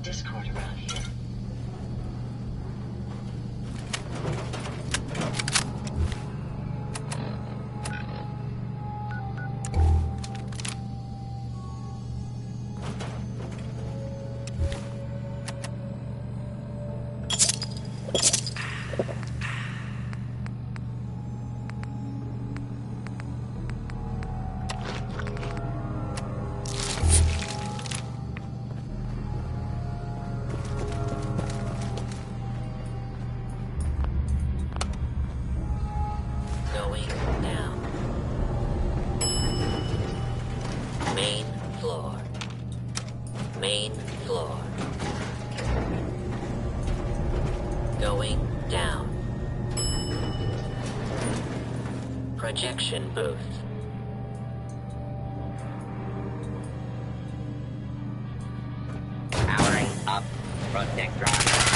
discord around here. Projection booth. Powering up. Protectron on.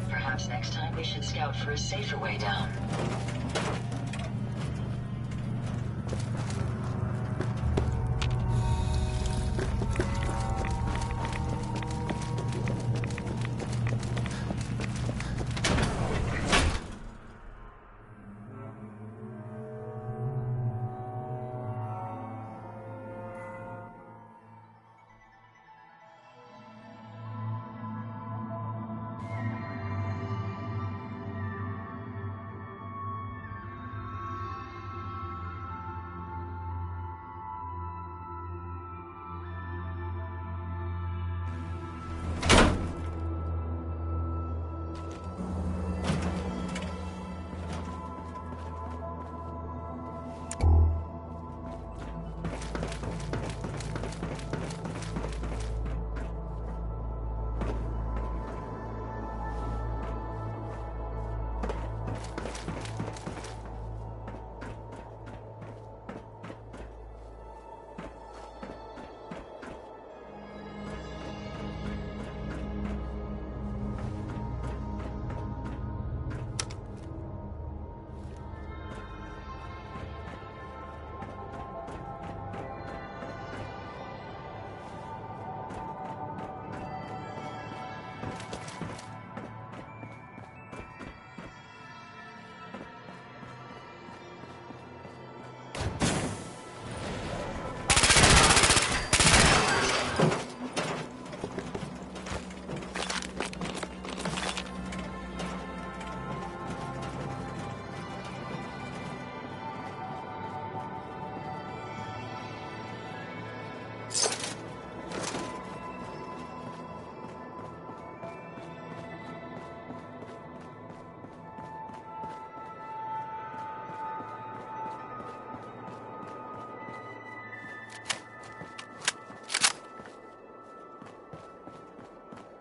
Perhaps next time we should scout for a safer way down.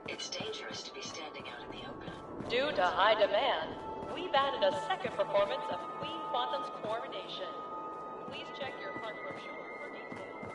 It's dangerous to be standing out in the open. Due to high demand, we've added a second performance of Queen Quantum's Coronation. Please check your front brochure for details.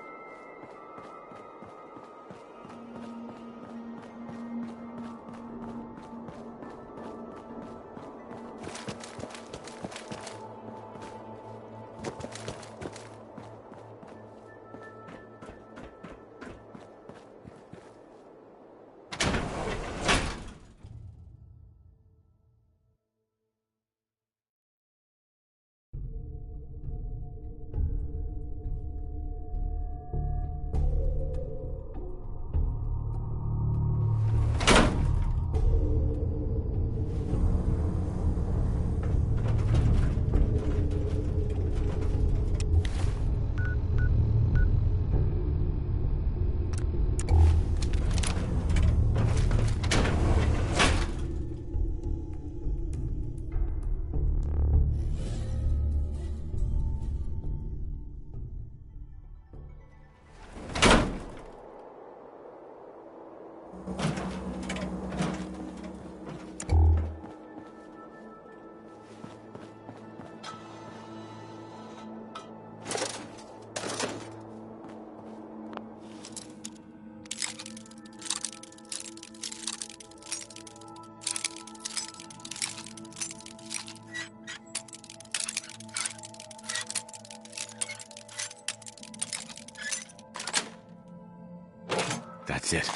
That's it.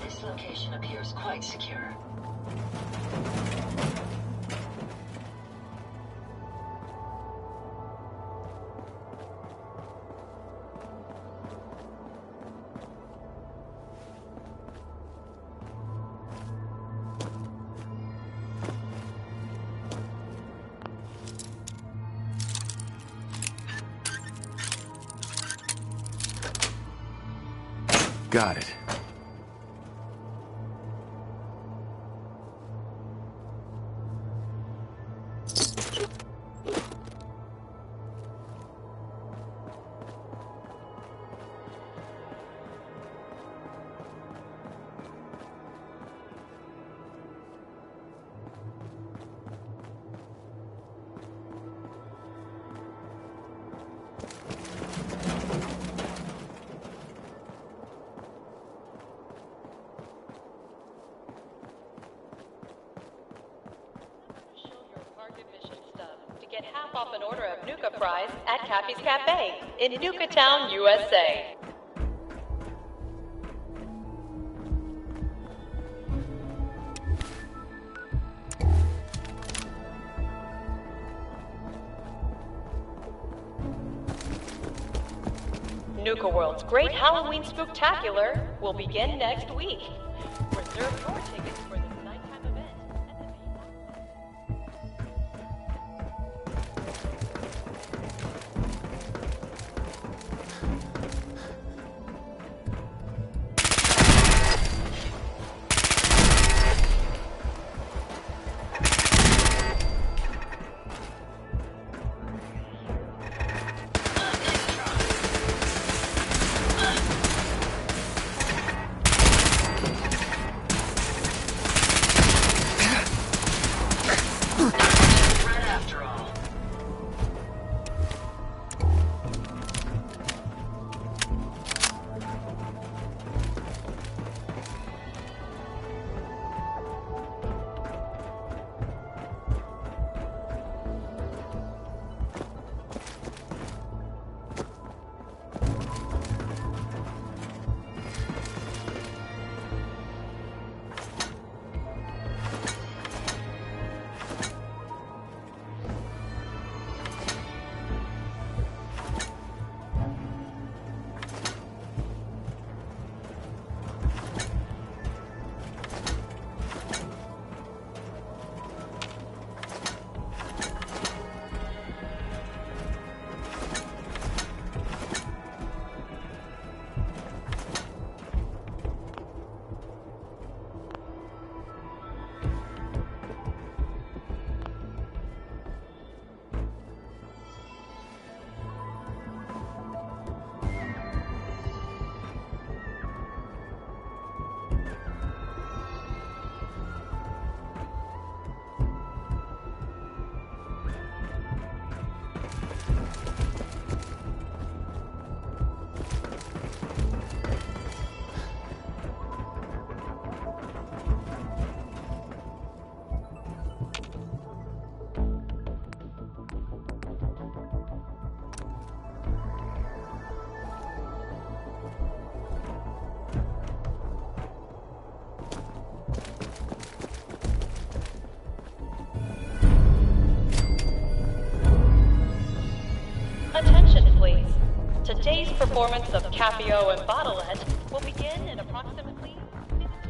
This location appears quite secure. Got it. Show your park admission stub to get half off an order of Nuka fries at Cappy's Cafe in Nuka Town, USA. Nuka World's Great Halloween Spooktacular will begin next week. Reserve your tickets for this nighttime event at the main. Threat after all. Attention, please. Today's performance of Capio and Bottlehead will begin in approximately 15 minutes.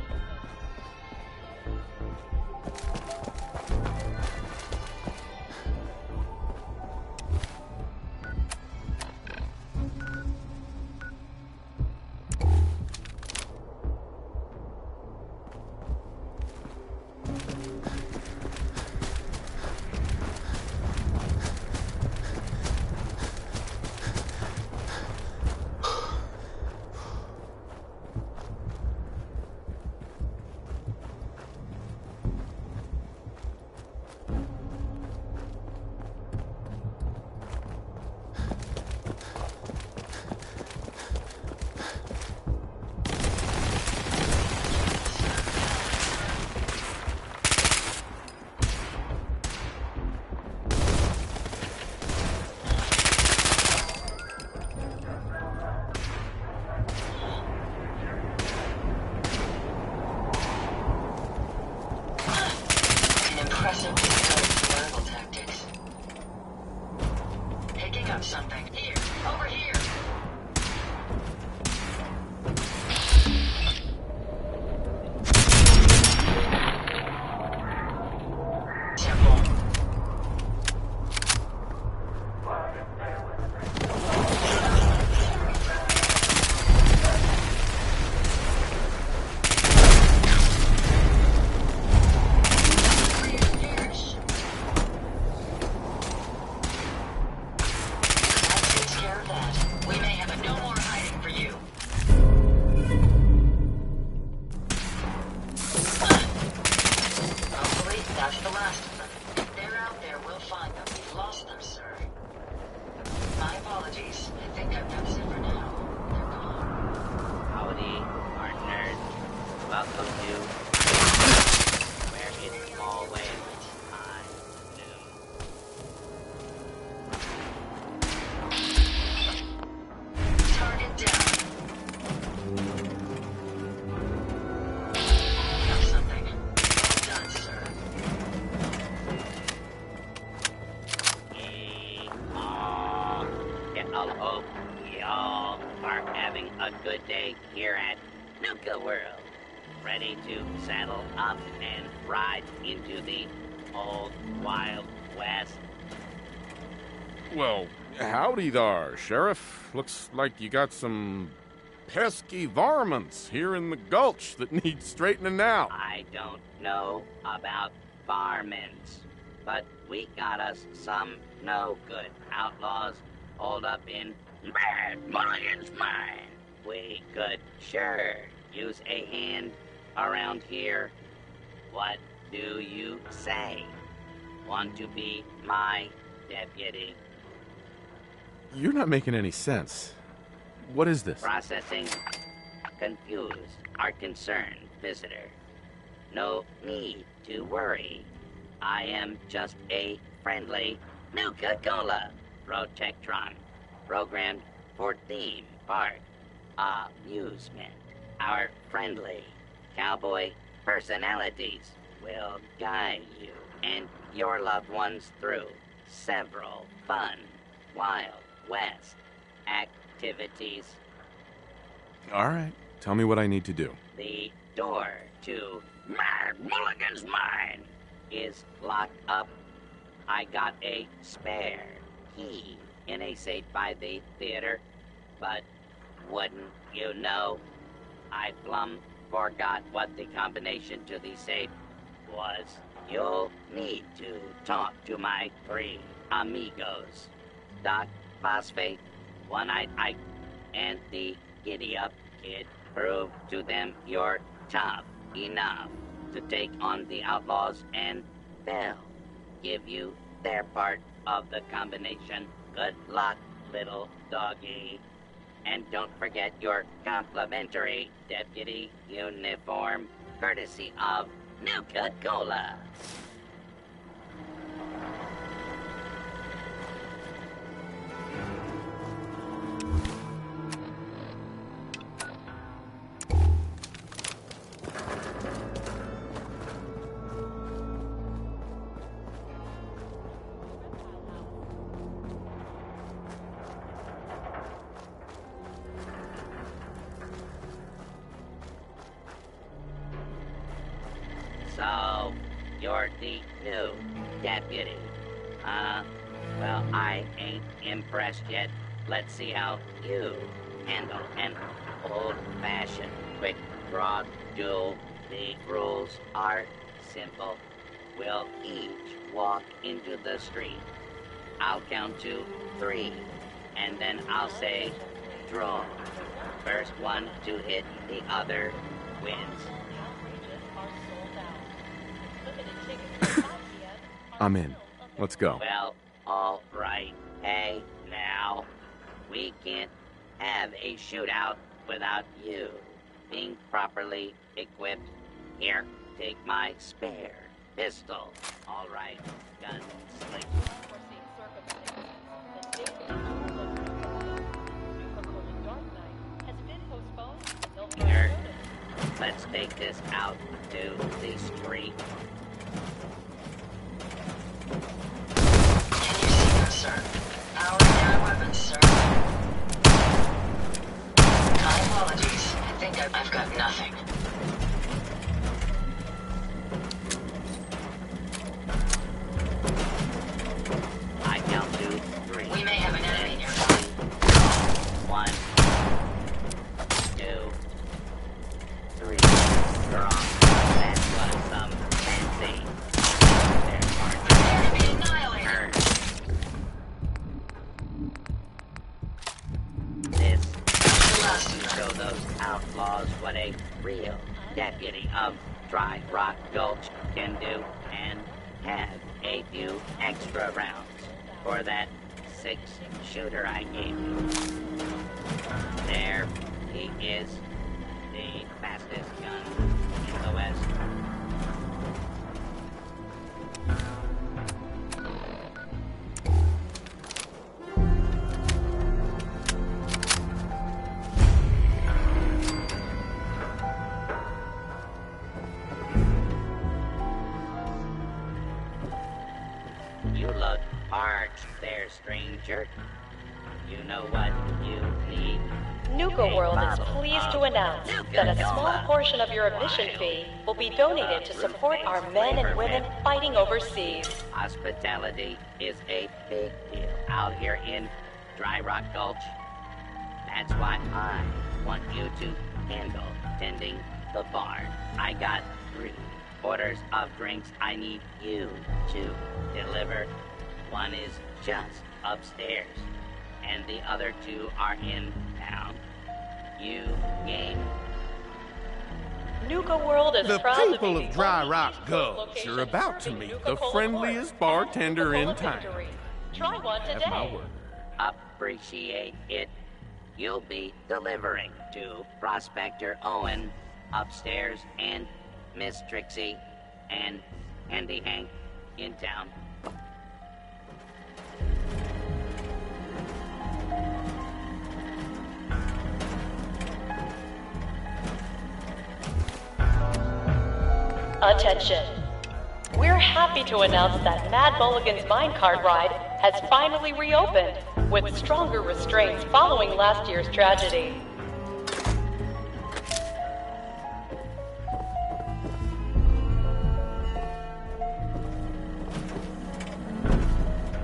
picking up something. Here, over here. Temple. That's the last of them. If they're out there, we'll find them. We've lost them, sir. My apologies. I think that's it for now. They're gone. Howdy, partners. Welcome to where it's always high noon. Target down. Got something. Well done, sir. I'll hope y'all are having a good day here at Nuka World. Ready to saddle up and ride into the old Wild West? Well, howdy thar, Sheriff. Looks like you got some pesky varmints here in the gulch that need straightening out. I don't know about varmints, but we got us some no-good outlaws holed up in Mad Mulligan's mine. We could sure use a hand around here. What do you say? Want to be my deputy? You're not making any sense. What is this? Processing. Confused. Our concerned visitor. No need to worry. I am just a friendly Nuka-Cola Protectron, programmed for theme park amusement. Our friendly cowboy personalities will guide you and your loved ones through several fun Wild West activities. All right. Tell me what I need to do. The door to Mad Mulligan's mine is locked up. I got a spare key in a safe by the theater, but wouldn't you know, I plumb forgot what the combination to the safe was. You'll need to talk to my 3 amigos, Doc Phosphate, One-Eyed Ike, and the Giddy-Up Kid. Prove to them you're tough enough to take on the outlaws, and they'll give you their part of the combination. Good luck, little doggy. And don't forget your complimentary deputy uniform, courtesy of Nuka-Cola. So, you're the new deputy. Well, I ain't impressed yet. Let's see how you handle an old-fashioned, quick, broad duel. The rules are simple. We'll each walk into the street. I'll count to 3, and then I'll say, draw. First one to hit the other wins. I'm in. Let's go. Well, all right. Hey, now, we can't have a shootout without you being properly equipped. Here, take my spare pistol. All right, gun sling. Here, let's take this out to the street. Can you see us, sir? Our sir. My apologies. I think I've got nothing. I count to 3. We may have an enemy nearby. 1, 2, 3. Wrong. That was some fancy. Their Enemy annihilated. This The last to of show them. those outlaws what a real deputy of Dry Rock Gulch can do, and have a few extra rounds for that 6-shooter I gave you. There he is, the fastest gun in the West. You look parched there, stranger. You know what you need? Nuka World is pleased to announce that a small portion of your admission fee will be donated to support our men and women fighting overseas. Hospitality is a big deal out here in Dry Rock Gulch. That's why I want you to handle tending the bar. I got 3 orders of drinks I need you to deliver. One is just upstairs, and the other 2 are in town. You game? Nuka World is The proud to people be of the Dry only Rock East Coast Gulch location are about to serving meet Nuka the Cola friendliest Corn bartender and in Nuka-Cola town. Victory. Try one Have my today. word. Appreciate it. You'll be delivering to Prospector Owen upstairs and Miss Trixie and Andy Hank in town. Attention. We're happy to announce that Mad Mulligan's minecart ride has finally reopened with stronger restraints following last year's tragedy.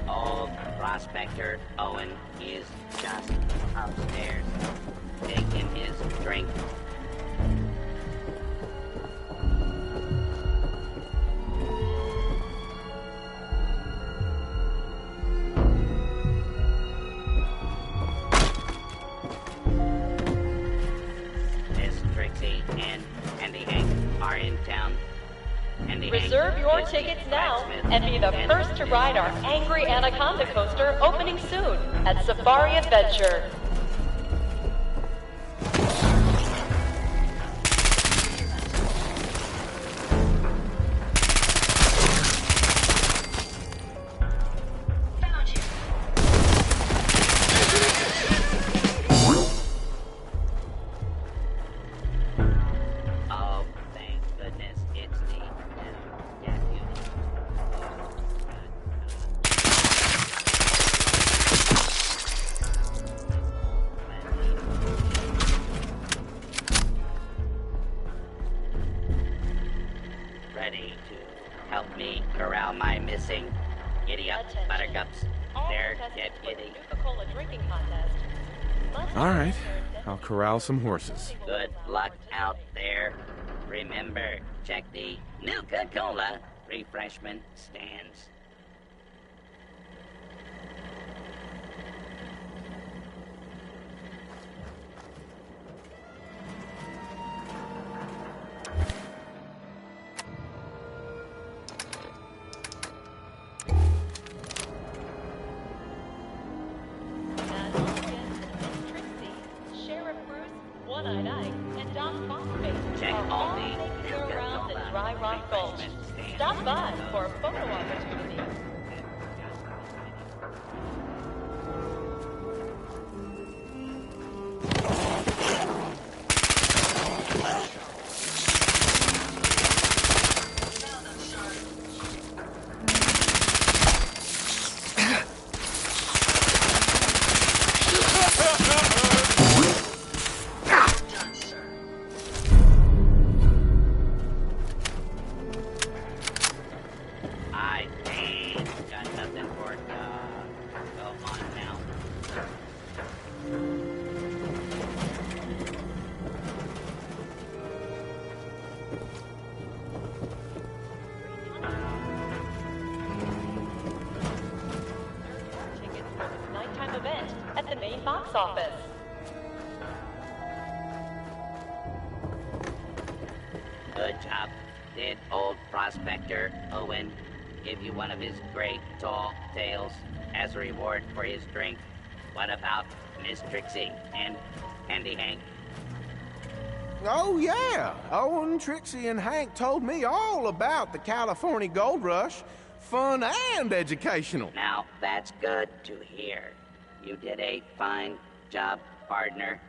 Old Prospector Owen is just upstairs, taking his drink. Miss Trixie and Andy Hank are in town. Andy Hank Reserve your is the tickets now blacksmith and be the first to ride our Angry Anaconda coaster opening soon at Safari Adventure. Found you. Oh, thank goodness it's the new deputy. Ready to help me corral my missing giddy-up Attention. buttercups? All They're contestants for the deputy. Nuka-Cola drinking contest must All right, return I'll corral some horses. Good luck out there. Remember, check the Nuka-Cola refreshment stands. Mad Mulligan, Miss Trixie, Sheriff Bruce, One-Eyed Ike, and Doc Foxface Check are all all the making their rounds Nuka-Cola in Dry Rock Gulch. refreshment stands. Stop by for a photo opportunity. Found them, sir. main box office. Good job. Did old prospector Owen give you one of his great tall tales as a reward for his drink? What about Miss Trixie and Handy Hank? Oh, yeah. Owen, Trixie, and Hank told me all about the California Gold Rush. Fun and educational. Now, that's good to hear. You did a fine job, partner.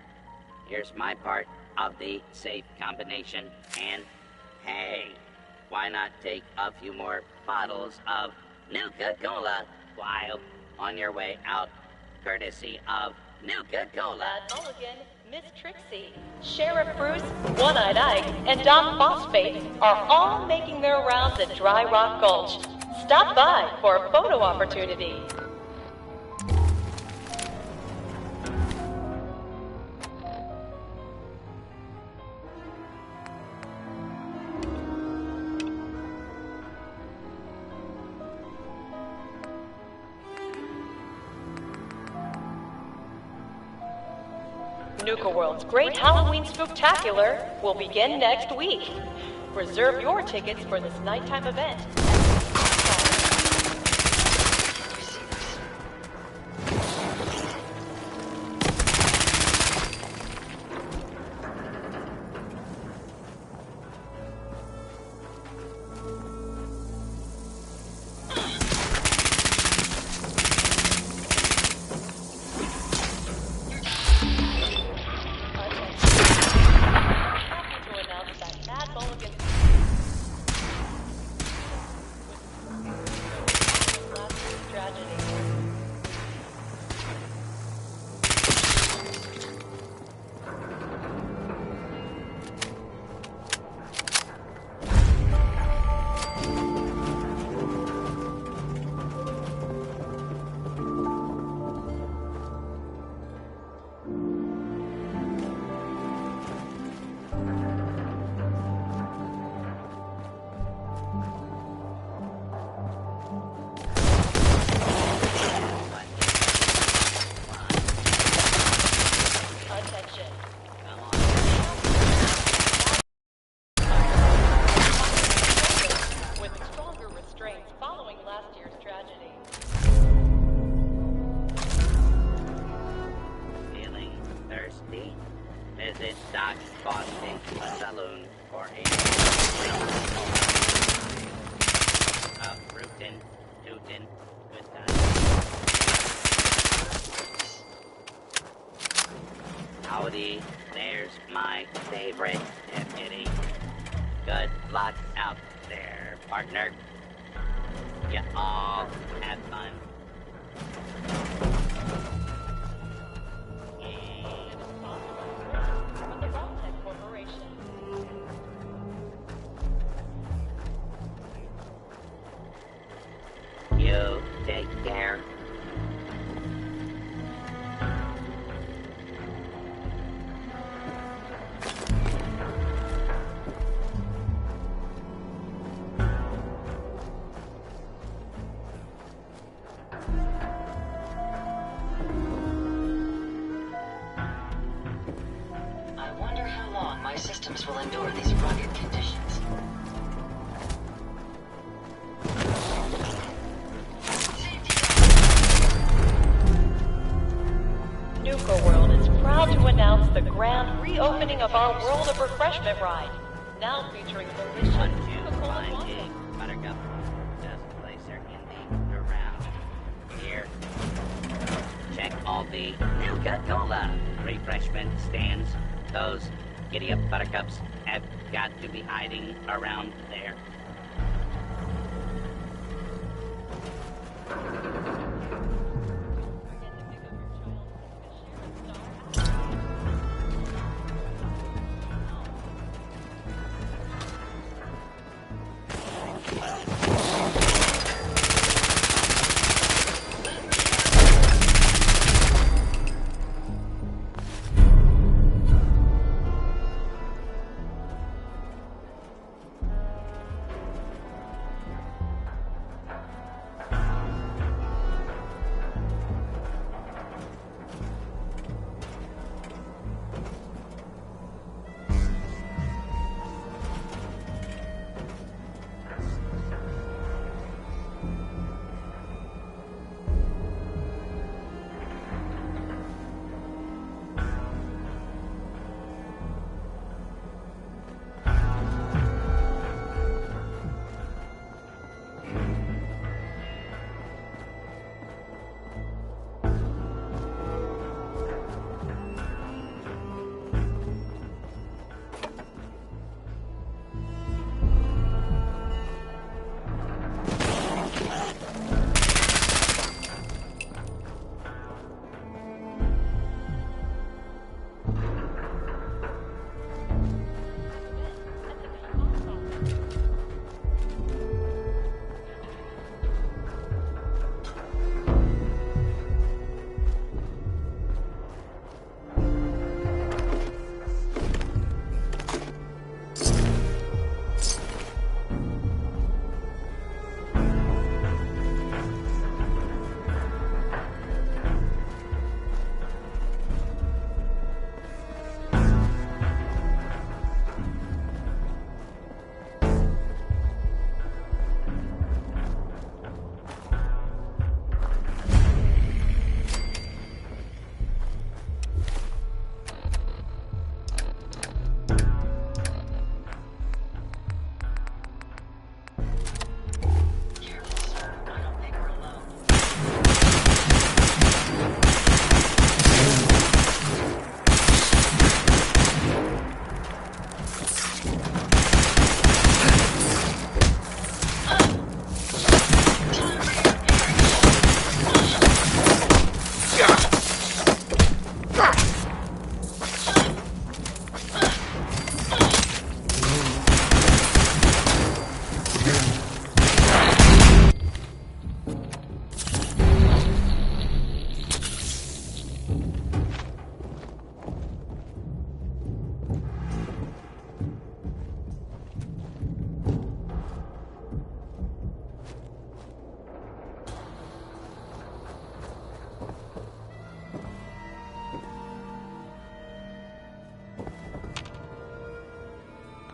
Here's my part of the safe combination. And, hey, why not take a few more bottles of Nuka Cola while on your way out, courtesy of Nuka Cola. Mad Mulligan, Miss Trixie, Sheriff Bruce, One-Eyed Ike, and Doc Phosphate are all making their rounds at Dry Rock Gulch. Stop by for a photo opportunity. Nuka World's Great Halloween Spooktacular will begin next week. Reserve your tickets for this nighttime event. Visit Doc Phosphate Saloon for a rootin', tootin', good time. Howdy, there's my favorite deputy. Good luck out there, partner. You all have fun. You take care. I wonder how long my systems will endure these rugged conditions. Nuka World is proud to announce the grand reopening of our World of Refreshment ride, now featuring delicious Nuka-Cola waffles. Buttercup, just place her in the around. Here, check all the Nuka-Cola refreshment stands. Those giddy-up buttercups have got to be hiding around there.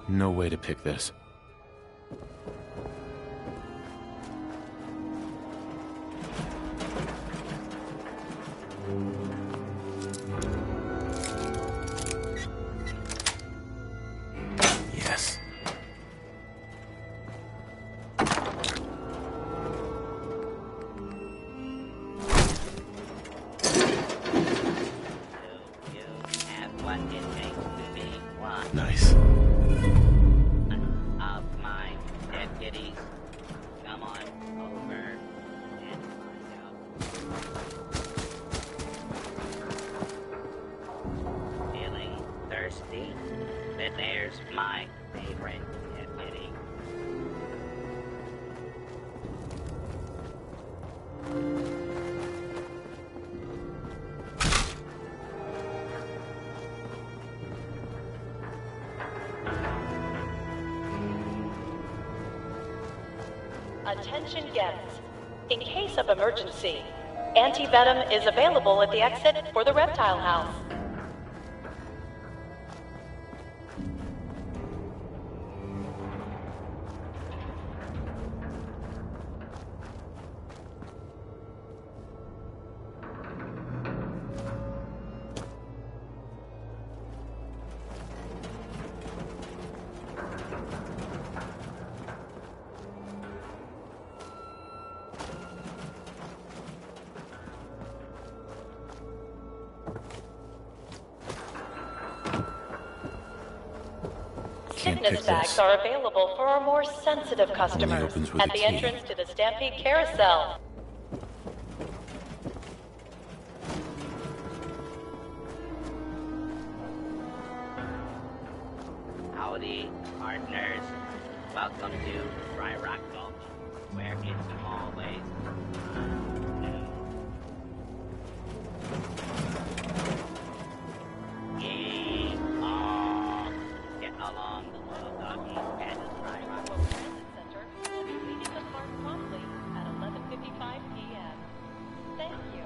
No way to pick this. Yes. You have what it takes to be one Nice. of my deputies. Come on over and find out. Feeling thirsty? Then there's my favorite deputy. Attention guests. In case of emergency, anti-venom is available at the exit for the reptile house. Can't Fitness pick bags this. are available for our more sensitive customers opens with at a the key. entrance to the Stampede Carousel. Howdy, partners. Welcome to Dry Rock Gulch, where it's always Yeehaw! Get along the little doggy at Dry Rock. Transit Center will be leaving the park promptly at 11:55 p.m. Thank you.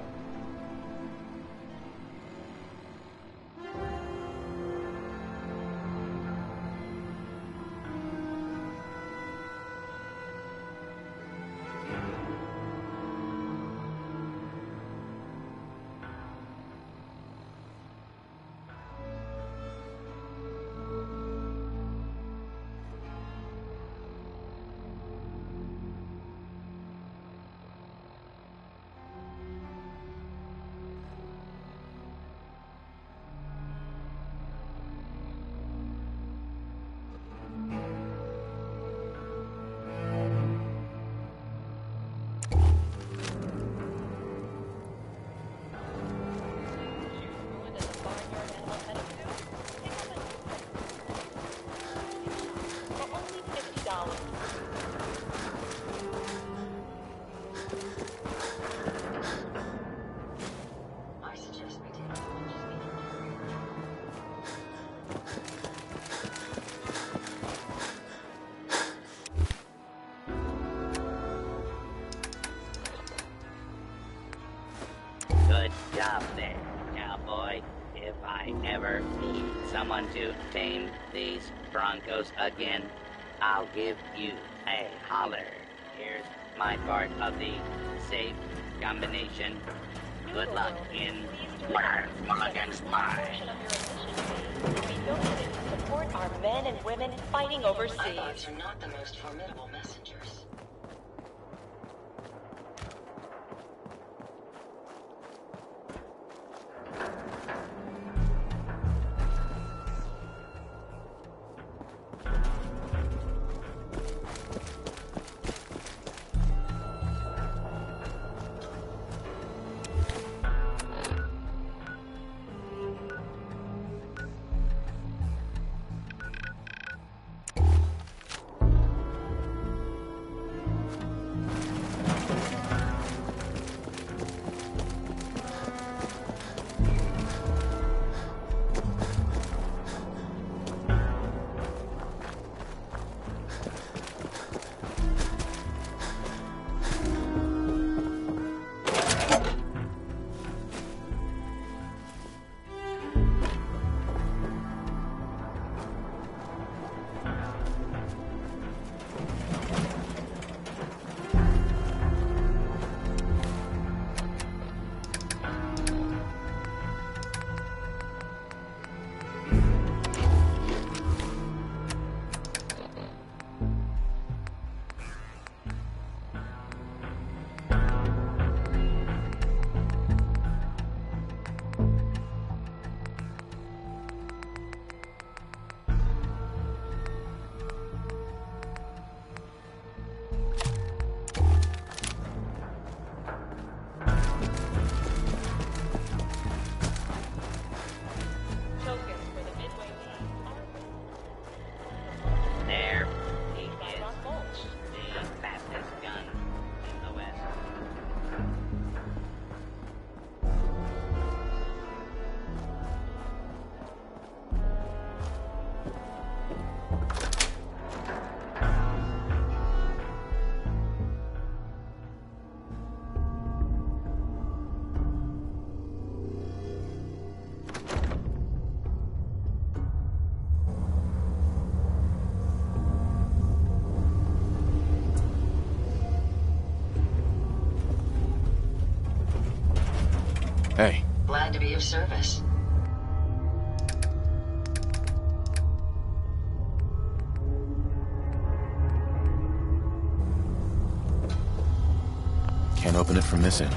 I suggest we take as much as we can carry. Good job there, cowboy. If I ever need someone to tame these Broncos again, I'll give you a holler. Here's my part of the safe combination. Good luck in Mulligan's mine. Portion of your admission fee will be donated to support our men and women fighting overseas. Autobots are not the most formidable messengers. Hey. Glad to be of service. Can't open it from this end.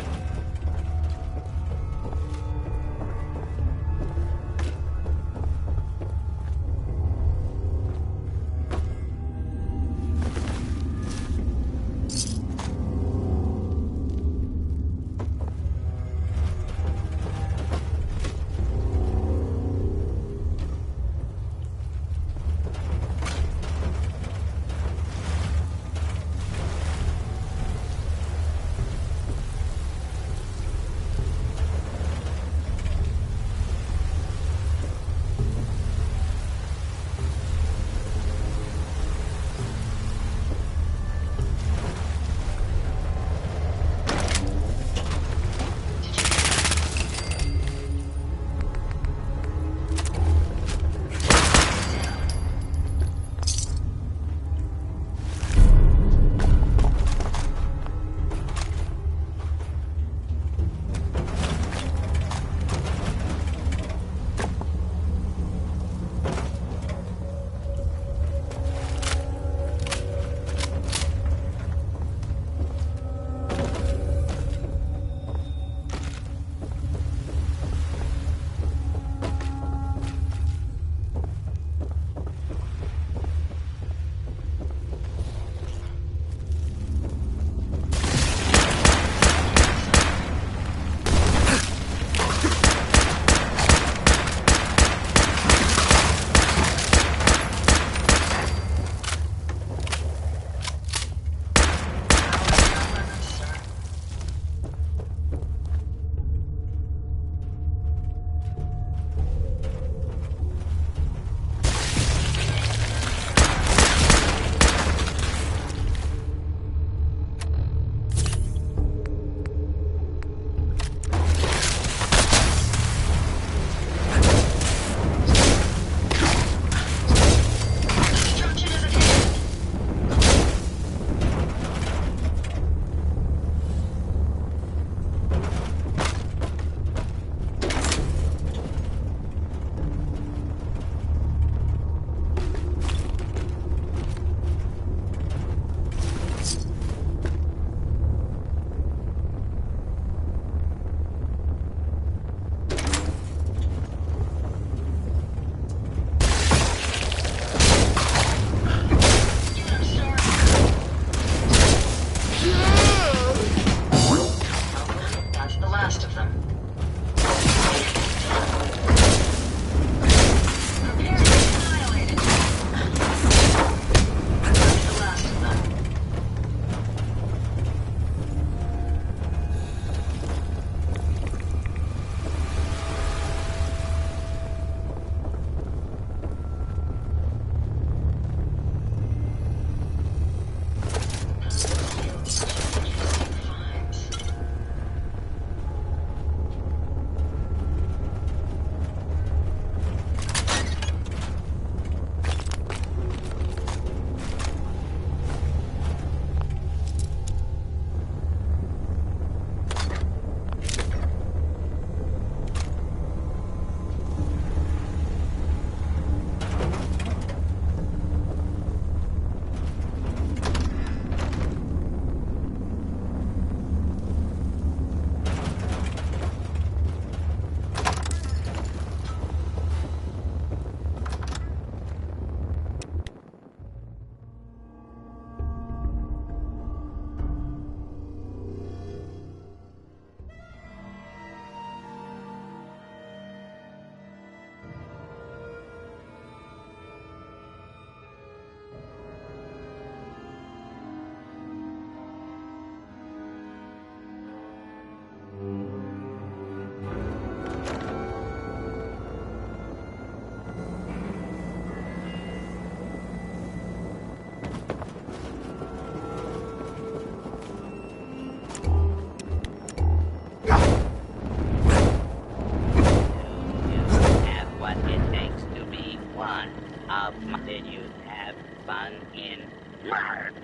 Did you have fun in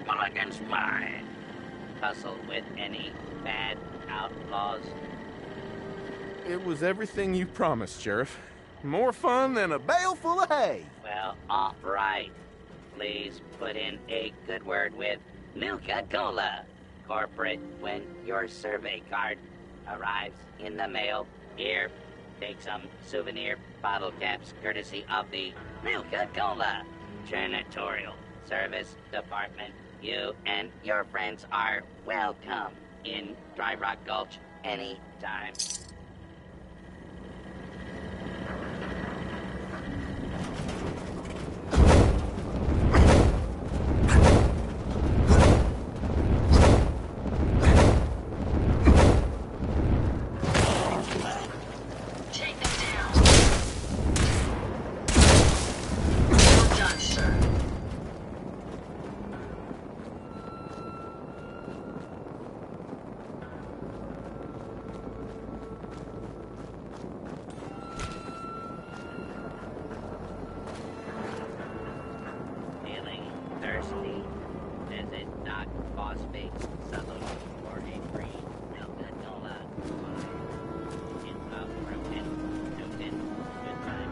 Mulligan's mine? Tussle with any bad outlaws? It was everything you promised, Sheriff. More fun than a bale full of hay. Well, all right. Please put in a good word with Nuka Cola. Corporate, when your survey card arrives in the mail, here, take some souvenir bottle caps courtesy of the Nuka Cola Janitorial Service Department. You and your friends are welcome in Dry Rock Gulch anytime. Take them down. Well done, sir. Feeling thirsty? Visit Doc Phosphate's Saloon for a free Nuka Cola. It's a broken Newton. Good time.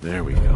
There we go.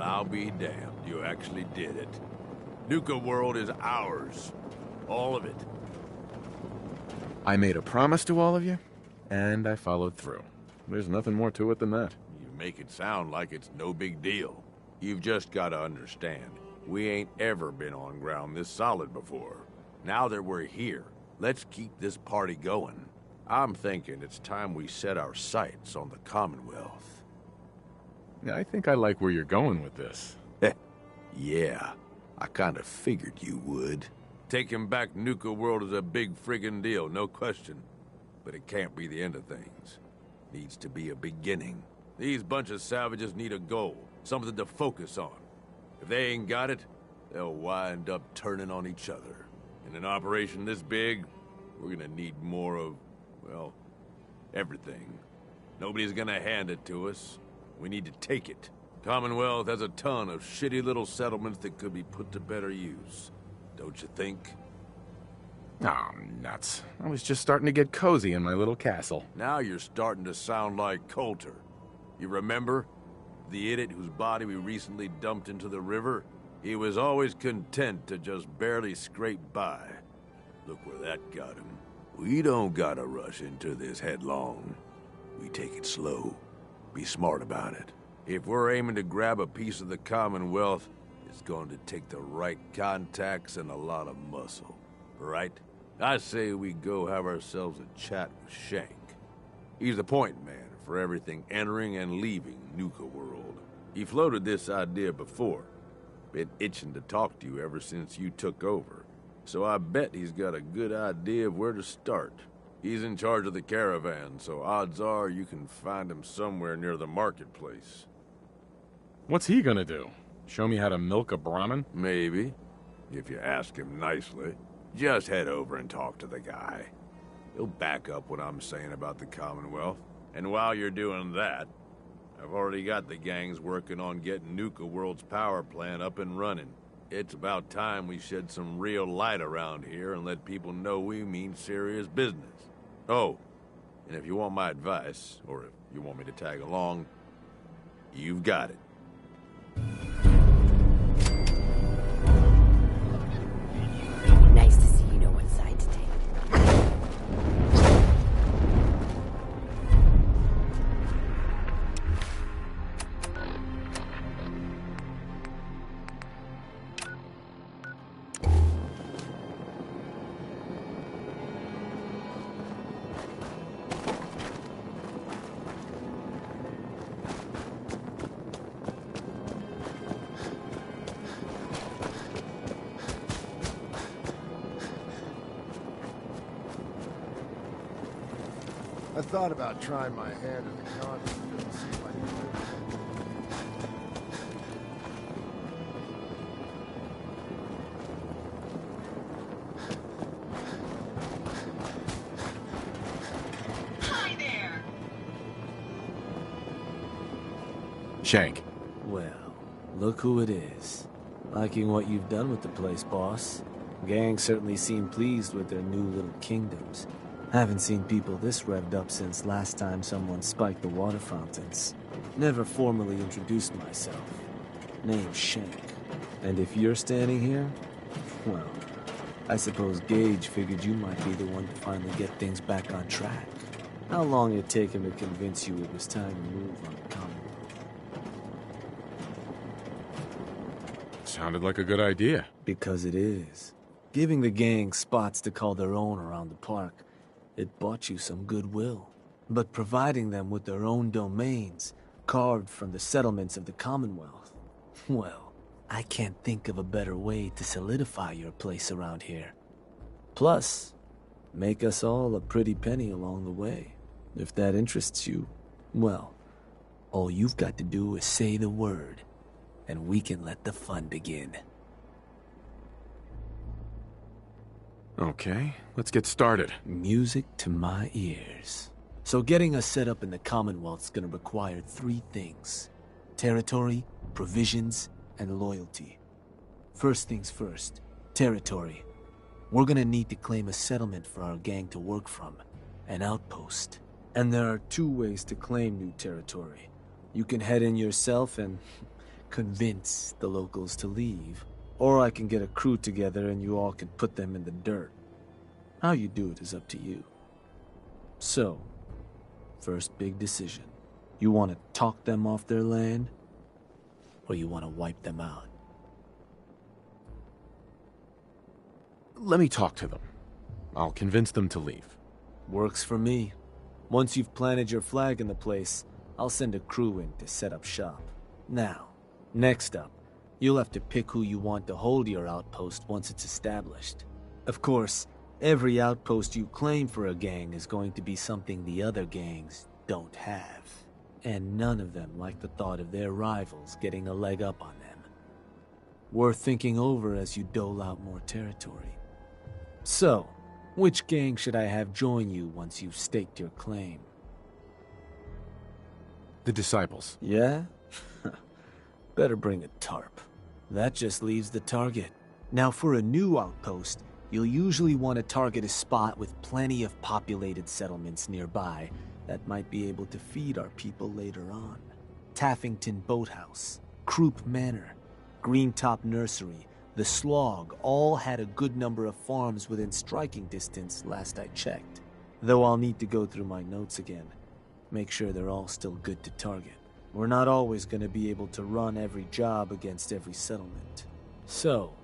I'll be damned. You actually did it. Nuka World is ours. All of it. I made a promise to all of you, and I followed through. There's nothing more to it than that. You make it sound like it's no big deal. You've just got to understand, we ain't ever been on ground this solid before. Now that we're here, let's keep this party going. I'm thinking it's time we set our sights on the Commonwealth. I think I like where you're going with this. Yeah, I kinda figured you would. Taking back Nuka World is a big friggin' deal, no question. But it can't be the end of things. Needs to be a beginning. These bunch of savages need a goal, something to focus on. If they ain't got it, they'll wind up turning on each other. In an operation this big, we're gonna need more of, well, everything. Nobody's gonna hand it to us. We need to take it. Commonwealth has a ton of shitty little settlements that could be put to better use. Don't you think? Oh, nuts. I was just starting to get cozy in my little castle. Now you're starting to sound like Coulter. You remember? The idiot whose body we recently dumped into the river? He was always content to just barely scrape by. Look where that got him. We don't gotta rush into this headlong. We take it slow. Be smart about it. If we're aiming to grab a piece of the Commonwealth, it's going to take the right contacts and a lot of muscle. Right? I say we go have ourselves a chat with Shank. He's the point man for everything entering and leaving Nuka World. He floated this idea before. Been itching to talk to you ever since you took over. so I bet he's got a good idea of where to start. He's in charge of the caravan, so odds are you can find him somewhere near the marketplace. What's he gonna do? Show me how to milk a Brahmin? Maybe, if you ask him nicely. Just head over and talk to the guy. He'll back up what I'm saying about the Commonwealth. And while you're doing that, I've already got the gangs working on getting Nuka World's power plant up and running. It's about time we shed some real light around here and let people know we mean serious business. Oh, and if you want my advice, or if you want me to tag along, you've got it. Nice to see you know what side to take. I thought about trying my hand at the con. See if I can do it. Hi there! Shank. Well, look who it is. Liking what you've done with the place, boss. Gang certainly seem pleased with their new little kingdoms. Haven't seen people this revved up since last time someone spiked the water fountains. Never formally introduced myself. Name's Shank. And if you're standing here, well, I suppose Gage figured you might be the one to finally get things back on track. How long it take him to convince you it was time to move on the Commonwealth? Sounded like a good idea. Because it is. Giving the gang spots to call their own around the park, it bought you some goodwill. But providing them with their own domains, carved from the settlements of the Commonwealth, well, I can't think of a better way to solidify your place around here. Plus, make us all a pretty penny along the way. If that interests you, well, all you've got to do is say the word, and we can let the fun begin. Okay, let's get started. Music to my ears. So getting us set up in the Commonwealth's gonna require 3 things. Territory, provisions, and loyalty. First things first, territory. We're gonna need to claim a settlement for our gang to work from, an outpost. And there are 2 ways to claim new territory. You can head in yourself and convince the locals to leave. Or I can get a crew together and you all can put them in the dirt. How you do it is up to you. So, first big decision. You want to talk them off their land? Or you want to wipe them out? Let me talk to them. I'll convince them to leave. Works for me. Once you've planted your flag in the place, I'll send a crew in to set up shop. Now, next up, you'll have to pick who you want to hold your outpost once it's established. Of course, every outpost you claim for a gang is going to be something the other gangs don't have. And none of them like the thought of their rivals getting a leg up on them. Worth thinking over as you dole out more territory. So, which gang should I have join you once you've staked your claim? The Disciples. Yeah? Better bring a tarp. That just leaves the target. Now for a new outpost, you'll usually want to target a spot with plenty of populated settlements nearby that might be able to feed our people later on. Taffington Boathouse, Croup Manor, Greentop Nursery, the Slog all had a good number of farms within striking distance last I checked. Though I'll need to go through my notes again. Make sure they're all still good to target. We're not always going to be able to run every job against every settlement. So,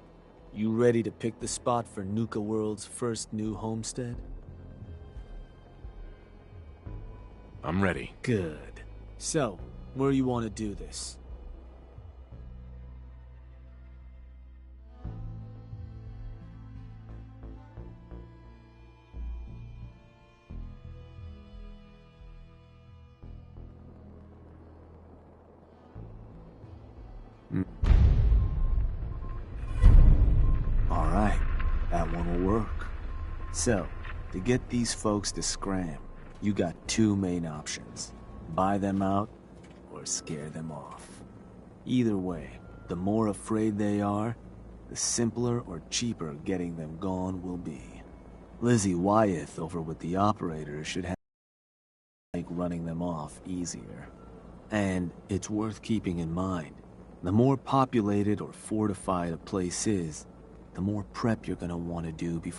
you ready to pick the spot for Nuka World's first new homestead? I'm ready. Good. So, where you want to do this? Alright, that one will work. So, to get these folks to scram, you got two main options. Buy them out, or scare them off. Either way, the more afraid they are, the simpler or cheaper getting them gone will be. Lizzie Wyeth over with the operators should make running them off easier. And it's worth keeping in mind, the more populated or fortified a place is, the more prep you're gonna want to do before